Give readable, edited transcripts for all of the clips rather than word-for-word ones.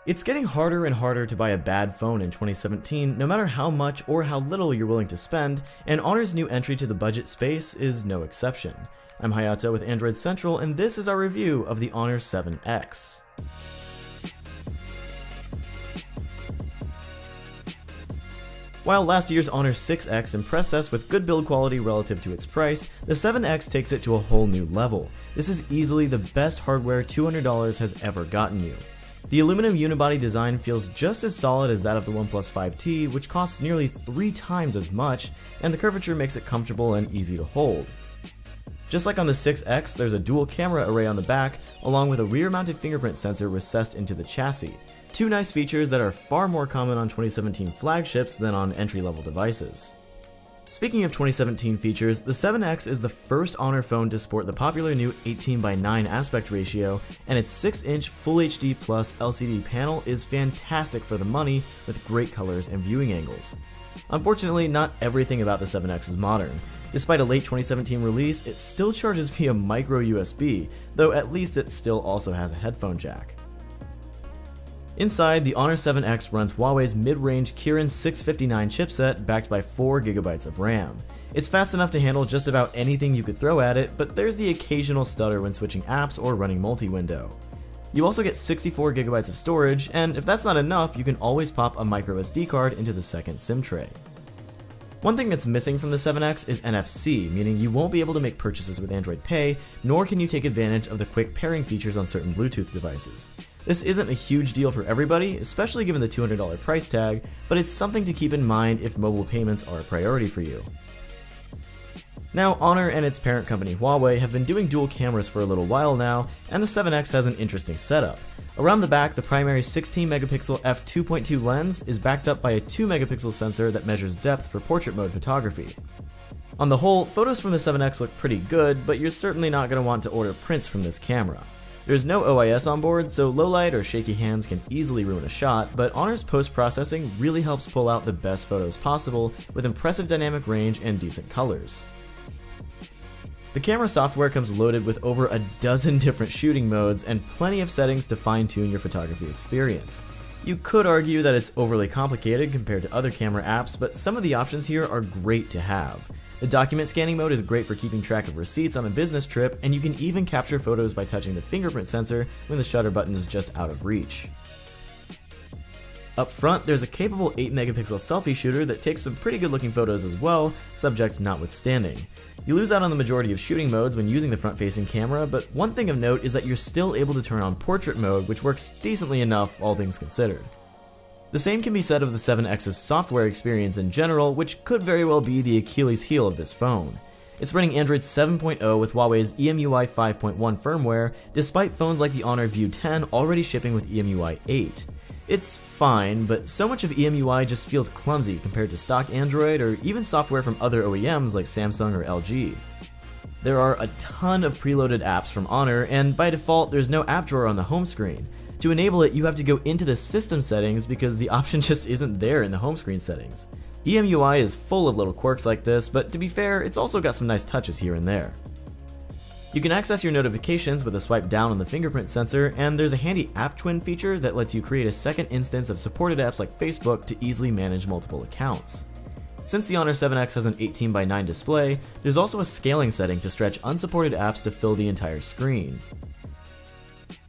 It's getting harder and harder to buy a bad phone in 2017, no matter how much or how little you're willing to spend, and Honor's new entry to the budget space is no exception. I'm Hayato with Android Central, and this is our review of the Honor 7X. While last year's Honor 6X impressed us with good build quality relative to its price, the 7X takes it to a whole new level. This is easily the best hardware $200 has ever gotten you. The aluminum unibody design feels just as solid as that of the OnePlus 5T, which costs nearly 3 times as much, and the curvature makes it comfortable and easy to hold. Just like on the 6X, there's a dual camera array on the back, along with a rear-mounted fingerprint sensor recessed into the chassis. Two nice features that are far more common on 2017 flagships than on entry-level devices. Speaking of 2017 features, the 7X is the first Honor phone to sport the popular new 18:9 aspect ratio, and its 6-inch Full HD Plus LCD panel is fantastic for the money with great colors and viewing angles. Unfortunately, not everything about the 7X is modern. Despite a late 2017 release, it still charges via micro USB, though at least it still also has a headphone jack. Inside, the Honor 7X runs Huawei's mid-range Kirin 659 chipset backed by 4GB of RAM. It's fast enough to handle just about anything you could throw at it, but there's the occasional stutter when switching apps or running multi-window. You also get 64GB of storage, and if that's not enough, you can always pop a microSD card into the second SIM tray. One thing that's missing from the 7X is NFC, meaning you won't be able to make purchases with Android Pay, nor can you take advantage of the quick pairing features on certain Bluetooth devices. This isn't a huge deal for everybody, especially given the $200 price tag, but it's something to keep in mind if mobile payments are a priority for you. Now, Honor and its parent company Huawei have been doing dual cameras for a little while now, and the 7X has an interesting setup. Around the back, the primary 16-megapixel f2.2 lens is backed up by a 2-megapixel sensor that measures depth for portrait mode photography. On the whole, photos from the 7X look pretty good, but you're certainly not going to want to order prints from this camera. There's no OIS on board, so low light or shaky hands can easily ruin a shot, but Honor's post-processing really helps pull out the best photos possible with impressive dynamic range and decent colors. The camera software comes loaded with over a dozen different shooting modes and plenty of settings to fine-tune your photography experience. You could argue that it's overly complicated compared to other camera apps, but some of the options here are great to have. The document scanning mode is great for keeping track of receipts on a business trip, and you can even capture photos by touching the fingerprint sensor when the shutter button is just out of reach. Up front, there's a capable 8-megapixel selfie shooter that takes some pretty good looking photos as well, subject notwithstanding. You lose out on the majority of shooting modes when using the front-facing camera, but one thing of note is that you're still able to turn on portrait mode, which works decently enough, all things considered. The same can be said of the 7X's software experience in general, which could very well be the Achilles heel of this phone. It's running Android 7.0 with Huawei's EMUI 5.1 firmware, despite phones like the Honor View 10 already shipping with EMUI 8. It's fine, but so much of EMUI just feels clumsy compared to stock Android or even software from other OEMs like Samsung or LG. There are a ton of preloaded apps from Honor, and by default there's no app drawer on the home screen. To enable it, you have to go into the system settings because the option just isn't there in the home screen settings. EMUI is full of little quirks like this, but to be fair, it's also got some nice touches here and there. You can access your notifications with a swipe down on the fingerprint sensor, and there's a handy app twin feature that lets you create a second instance of supported apps like Facebook to easily manage multiple accounts. Since the Honor 7X has an 18:9 display, there's also a scaling setting to stretch unsupported apps to fill the entire screen.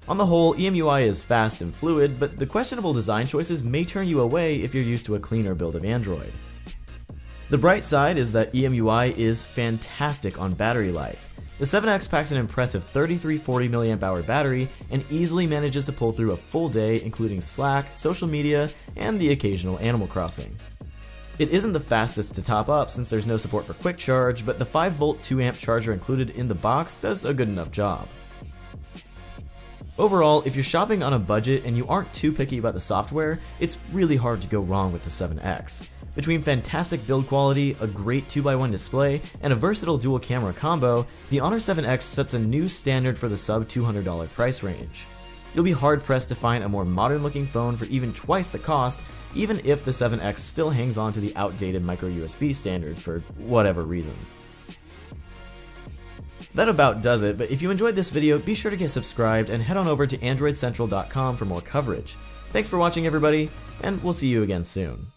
On the whole, EMUI is fast and fluid, but the questionable design choices may turn you away if you're used to a cleaner build of Android. The bright side is that EMUI is fantastic on battery life. The 7X packs an impressive 3340 mAh battery and easily manages to pull through a full day, including Slack, social media, and the occasional Animal Crossing. It isn't the fastest to top up since there's no support for quick charge, but the 5V 2A charger included in the box does a good enough job. Overall, if you're shopping on a budget and you aren't too picky about the software, it's really hard to go wrong with the 7X. Between fantastic build quality, a great 2x1 display, and a versatile dual camera combo, the Honor 7X sets a new standard for the sub-$200 price range. You'll be hard pressed to find a more modern looking phone for even twice the cost, even if the 7X still hangs on to the outdated micro USB standard for whatever reason. That about does it, but if you enjoyed this video, be sure to get subscribed and head on over to AndroidCentral.com for more coverage. Thanks for watching everybody, and we'll see you again soon.